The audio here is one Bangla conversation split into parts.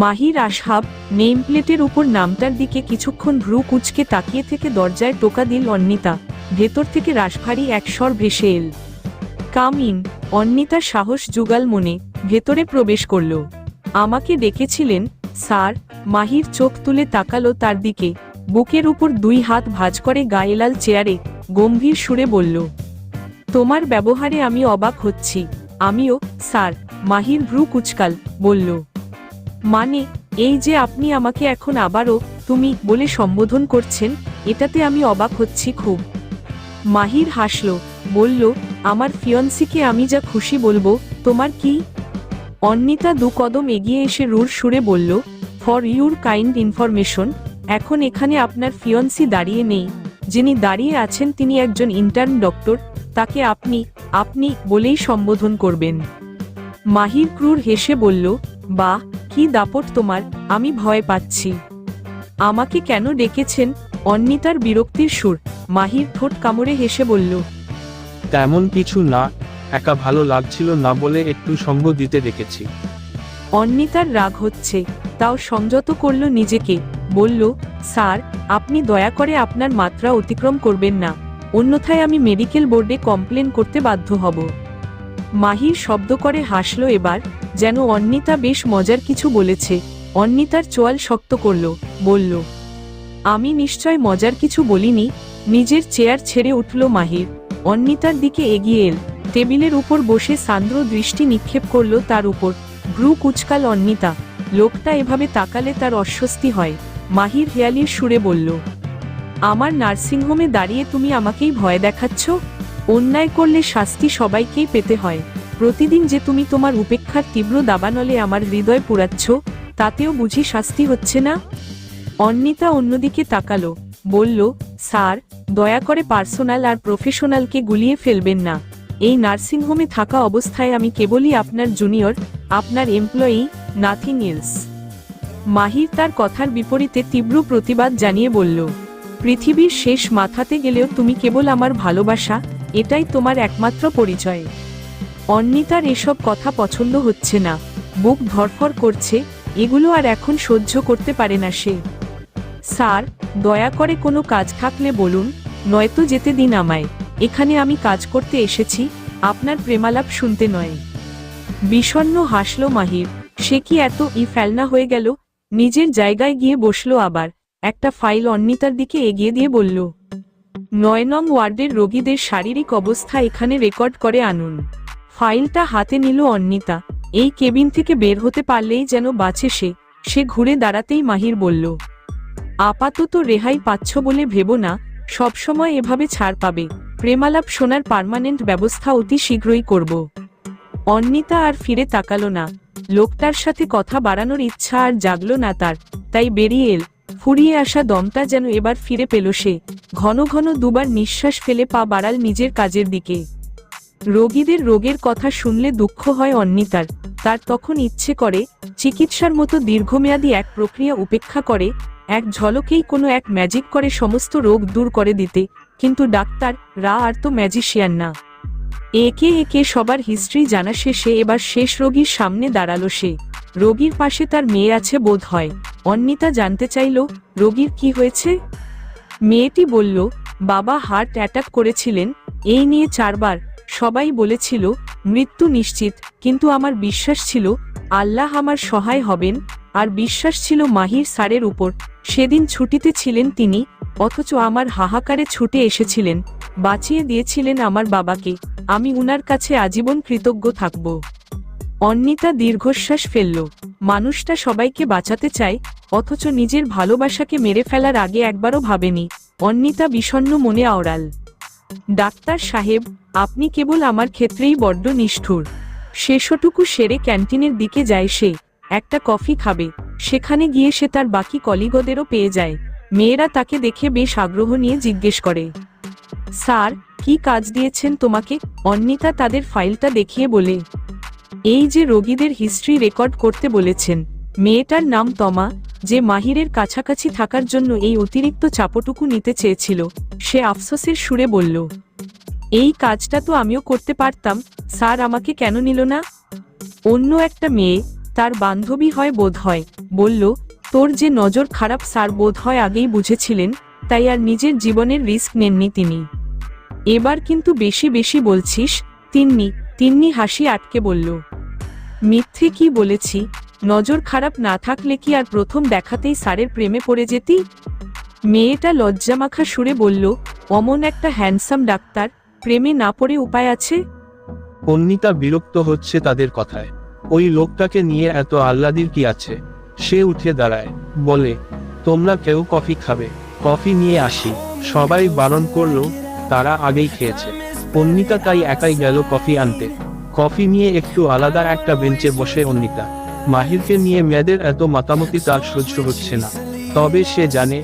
মাহির আশহাব নেম প্লেটের উপর নামটার দিকে কিছুক্ষণ ভ্রু কুঁচকে তাকিয়ে থেকে দরজায় টোকা দিল অন্বিতা। ভেতর থেকে রাশভারী এক স্বর ভেসে এল, কাম ইন। অন্বিতা সাহস জুগাল মনে ভেতরে প্রবেশ করল। আমাকে ডেকেছিলেন স্যার? মাহির চোখ তুলে তাকালো তার দিকে, বুকের উপর দুই হাত ভাঁজ করে গায়ে লাল চেয়ারে গম্ভীর সুরে বলল, তোমার ব্যবহারে আমি অবাক হচ্ছি। আমিও স্যার। মাহির ভ্রু কুঁচকাল, বলল, মানে এই যে আপনি আমাকে এখন আবারও তুমি বলে সম্বোধন করছেন, এটাতে আমি অবাক হচ্ছি খুব। মাহির হাসল, বলল, আমার ফিয়ন্সিকে আমি যা খুশি বলবো, তোমার কি? অন্বিতা দু কদম এগিয়ে এসে রুর সুরে বলল, ফর ইউর কাইন্ড ইনফরমেশন, এখন এখানে আপনার ফিয়ন্সি দাঁড়িয়ে নেই। যিনি দাঁড়িয়ে আছেন তিনি একজন ইন্টার্ন ডক্টর, তাকে আপনি আপনি বলেই সম্বোধন করবেন। মাহির ক্রুর হেসে বলল, বাহ, কি দাপট তোমার, আমি ভয় পাচ্ছি। আমাকে কেন ডেকেছেন? অন্বিতার বিরক্তির সুর। মাহির ঠোঁট কামড়ে হেসে বলল, তেমন কিছু না, একা ভালো লাগছিল না বলে একটু সঙ্গ দিতে ডেকেছি। অন্বিতার রাগ হচ্ছে, তাও সংযত করল নিজেকে, বলল, স্যার আপনি দয়া করে আপনার মাত্রা অতিক্রম করবেন না, অন্যথায় আমি মেডিকেল বোর্ডে কমপ্লেন করতে বাধ্য হব। মাহির শব্দ করে হাসল এবার, যেন অন্বিতা বেশ মজার কিছু বলেছে। অন্বিতার চোয়াল শক্ত করল, বলল, আমি নিশ্চয় মজার কিছু বলিনি। নিজের চেয়ার ছেড়ে উঠল মাহির, অন্বিতার দিকে এগিয়ে এল, টেবিলের উপর বসে সান্দ্র দৃষ্টি নিক্ষেপ করল তার উপর। ভ্রু কুঁচকাল অন্বিতা, লোকটা এভাবে তাকালে তার অস্বস্তি হয়। মাহির হেয়ালির সুরে বলল, আমার নার্সিংহোমে দাঁড়িয়ে তুমি আমাকেই ভয় দেখাচ্ছ? অন্যায় করলে শাস্তি সবাইকেই পেতে হয়। প্রতিদিন যে তুমি তোমার উপেক্ষার তীব্র দাবানলে আমার হৃদয় পুড়াচ্ছ, তাতেও বুঝি শাস্তি হচ্ছে না? অন্বিতা অন্যদিকে তাকালো, বলল, স্যার দয়া করে পার্সোনাল আর প্রফেশনালকে গুলিয়ে ফেলবেন না। এই নার্সিংহোমে থাকা অবস্থায় আমি কেবলই আপনার জুনিয়র, আপনার এমপ্লয়ি, নাথিং এলস। মাহির তার কথার বিপরীতে তীব্র প্রতিবাদ জানিয়ে বলল, পৃথিবীর শেষ মাথাতে গেলেও তুমি কেবল আমার ভালোবাসা, এটাই তোমার একমাত্র পরিচয়। অন্বিতার এসব কথা পছন্দ হচ্ছে না, বুক ধরফর করছে, এগুলো আর এখন সহ্য করতে পারে না সে। স্যার দয়া করে কোনো কাজ থাকলে বলুন, নয়তো যেতে দিন আমায়। এখানে আমি কাজ করতে এসেছি, আপনার প্রেমালাপ শুনতে নয়। বিষণ্ণ হাসল মাহির, সে কি এত ফেলনা হয়ে গেল? নিজের জায়গায় গিয়ে বসল, আবার একটা ফাইল অন্বিতার দিকে এগিয়ে দিয়ে বলল, ৯ নং ওয়ার্ডের রোগীদের শারীরিক অবস্থা এখানে রেকর্ড করে আনুন। ফাইলটা হাতে নিল অন্বিতা, এই কেবিন থেকে বের হতে পারলেই যেন বাঁচে সে ঘুরে দাঁড়াতেই মাহির বলল, আপাতত রেহাই পাচ্ছ বলে ভেবো না, সবসময় এভাবে ছাড় পাবে। প্রেমালাপ শোনার পার্মানেন্ট ব্যবস্থা অতি শীঘ্রই করব। অন্বিতা আর ফিরে তাকালো না, লোকটার সাথে কথা বাড়ানোর ইচ্ছা আর জাগল না তার, তাই বেরিয়ে এল। ফুরিয়ে আসা দমটা যেন এবার ফিরে পেল সে, ঘন ঘন দুবার নিঃশ্বাস ফেলে পা বাড়াল নিজের কাজের দিকে। রোগীদের রোগের কথা শুনলে দুঃখ হয় অন্বিতার, তার তখন ইচ্ছে করে চিকিৎসার মতো দীর্ঘমেয়াদী এক প্রক্রিয়া উপেক্ষা করে এক ঝলকেই কোনো এক ম্যাজিক করে সমস্ত রোগ দূর করে দিতে, কিন্তু ডাক্তার রা আর তো ম্যাজিশিয়ান না। একে একে সবার হিস্ট্রি জানা শেষে এবার শেষ রোগীর সামনে দাঁড়ালো সে। রোগীর পাশে তার মেয়ে আছে বোধ হয়। অন্বিতা জানতে চাইল, রোগীর কি হয়েছে? মেয়েটি বলল, বাবা হার্ট অ্যাটাক করেছিলেন, এই নিয়ে 4 বার সবাই বলেছিল মৃত্যু নিশ্চিত, কিন্তু আমার বিশ্বাস ছিল আল্লাহ আমার সহায় হবেন, আর বিশ্বাস ছিল মাহির স্যারের উপর। সেদিন ছুটিতে ছিলেন তিনি, অথচ আমার হাহাকারে ছুটে এসেছিলেন, বাঁচিয়ে দিয়েছিলেন আমার বাবাকে। আমি উনার কাছে আজীবন কৃতজ্ঞ থাকব। অন্বিতা দীর্ঘশ্বাস ফেলল, মানুষটা সবাইকে বাঁচাতে চায়, অথচ নিজের ভালোবাসাকে মেরে ফেলার আগে একবারও ভাবেনি। অন্বিতা বিষণ্ণ মনে আওড়াল, ডাক্তার সাহেব আপনি কেবল আমার ক্ষেত্রেই বড্ড নিষ্ঠুর। শেষটুকু সেরে ক্যান্টিনের দিকে যায় সে, একটা কফি খাবে। সেখানে গিয়ে সে তার বাকি কলিগদেরও পেয়ে যায়। মেয়েরা তাকে দেখে বেশ আগ্রহ নিয়ে জিজ্ঞেস করে, স্যার কি কাজ দিয়েছেন তোমাকে? অন্বিতা তাদের ফাইলটা দেখিয়ে বলে, এই যে রোগীদের হিস্ট্রি রেকর্ড করতে বলেছেন। মেয়েটার নাম তমা, যে মাহিরের কাছাকাছি থাকার জন্য এই অতিরিক্ত চাপটুকু নিতে চেয়েছিল। সে আফসোসের সুরে বলল, এই কাজটা তো আমিও করতে পারতাম, স্যার আমাকে কেন নিল না? অন্য একটা মেয়ে, তার বান্ধবী হয় বোধ হয়, বলল, তোর যে নজর খারাপ স্যার বোধ হয় আগেই বুঝেছিলেন, তাই আর নিজের জীবনের রিস্ক নেননি তিনি। এবার কিন্তু বেশি বেশি বলছিস। তিন্নি হাসি আটকে বলল, মিথ্যে কি বলেছি? নজর খারাপ না থাকলে কি আর প্রথম দেখাতেই স্যারের প্রেমে পড়ে যেতি? মেয়েটা লজ্জামাখা সুরে বলল, অমন একটা হ্যান্ডসাম ডাক্তার, প্রেমে না পড়ে উপায় আছে? অন্বিতা বিরক্ত হচ্ছে তাদের কথায়। ওই লোকটাকে নিয়ে এত আহ্লাদির কি আছে? সে উঠে দাঁড়ায়, বলে, তোমরা কেউ কফি খাবে? কফি নিয়ে আসি। সবাই বারণ করলো, তারা আগেই খেয়েছে। অন্বিতা তাই একাই গেল কফি আনতে। কফি নিয়ে একটু আলাদা একটা বেঞ্চে বসে অন্বিতা। মাহিরকে নিয়ে মেয়েদের এত মাতামতি তার সহ্য হচ্ছে না। তবে সে জানে,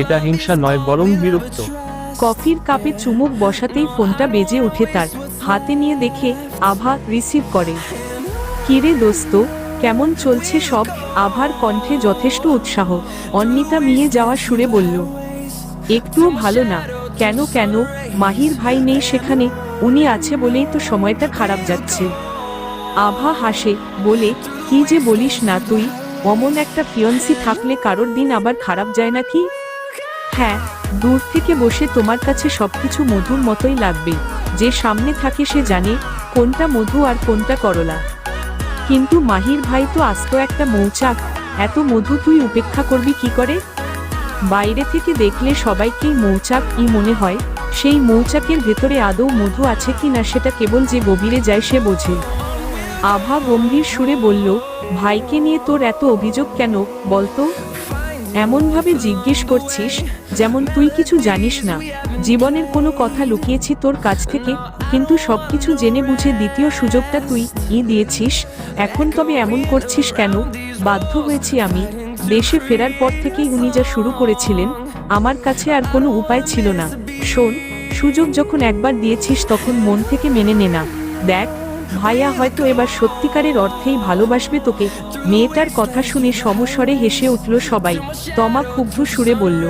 এটা হিংসা নয় বরং বিরক্ত। কফির কাপে চুমুক বসাতেই ফোনটা বেজে ওঠে তার হাতে, নিয়ে দেখে আভা রিসিভ করে। কিরে দোস্ত, কেমন চলছে সব? আভার কণ্ঠে যথেষ্ট উৎসাহ। অন্বিতা মিয়ে যাওয়া সুরে বলল, একটুও ভালো না। কেন? মাহির ভাই নেই সেখানে? উনি আছে বলেই তো সময়টা খারাপ যাচ্ছে। আভা হাসে, বলে, কি যে বলিস না তুই, অমন একটা ফিয়ন্সি থাকলে কারোর দিন আবার খারাপ যায় নাকি? হ্যাঁ, দূর থেকে বসে তোমার কাছে সবকিছু মধুর মতোই লাগবে। যে সামনে থাকে সে জানে কোনটা মধু আর কোনটা করলা। কিন্তু মাহির ভাই তো আস্ত একটা মৌচাক, এত মধু তুই উপেক্ষা করবি কি করে? বাইরে থেকে দেখলে সবাইকেই মৌচাকই মনে হয়, সেই মৌচাকের ভেতরে আদৌ মধু আছে কি না সেটা কেবল যে গভীরে যায় সে বোঝে। আভা গম্ভীর সুরে বলল, ভাইকে নিয়ে তোর এত অভিযোগ কেন বলতো? এমনভাবে জিজ্ঞেস করছিস যেমন তুই কিছু জানিস না। জীবনের কোনো কথা লুকিয়েছি তোর কাছ থেকে, কিন্তু সবকিছু জেনে বুঝে দ্বিতীয় সুযোগটা তুই দিয়েছিস। এখন তবে এমন করছিস কেন? বাধ্য হয়েছি আমি। দেশে ফেরার পর থেকেই উনি যা শুরু করেছিলেন, আমার কাছে আর কোনো উপায় ছিল না। শোন, সুযোগ যখন একবার দিয়েছিস তখন মন থেকে মেনে নে না। দেখ, ভাইয়া হয়তো এবার সত্যিকারের অর্থেই ভালোবাসবে তোকে। মেয়েটার কথা শুনে সমস্বরে হেসে উঠল সবাই। তমা ক্ষুব্ধ সুরে বলল,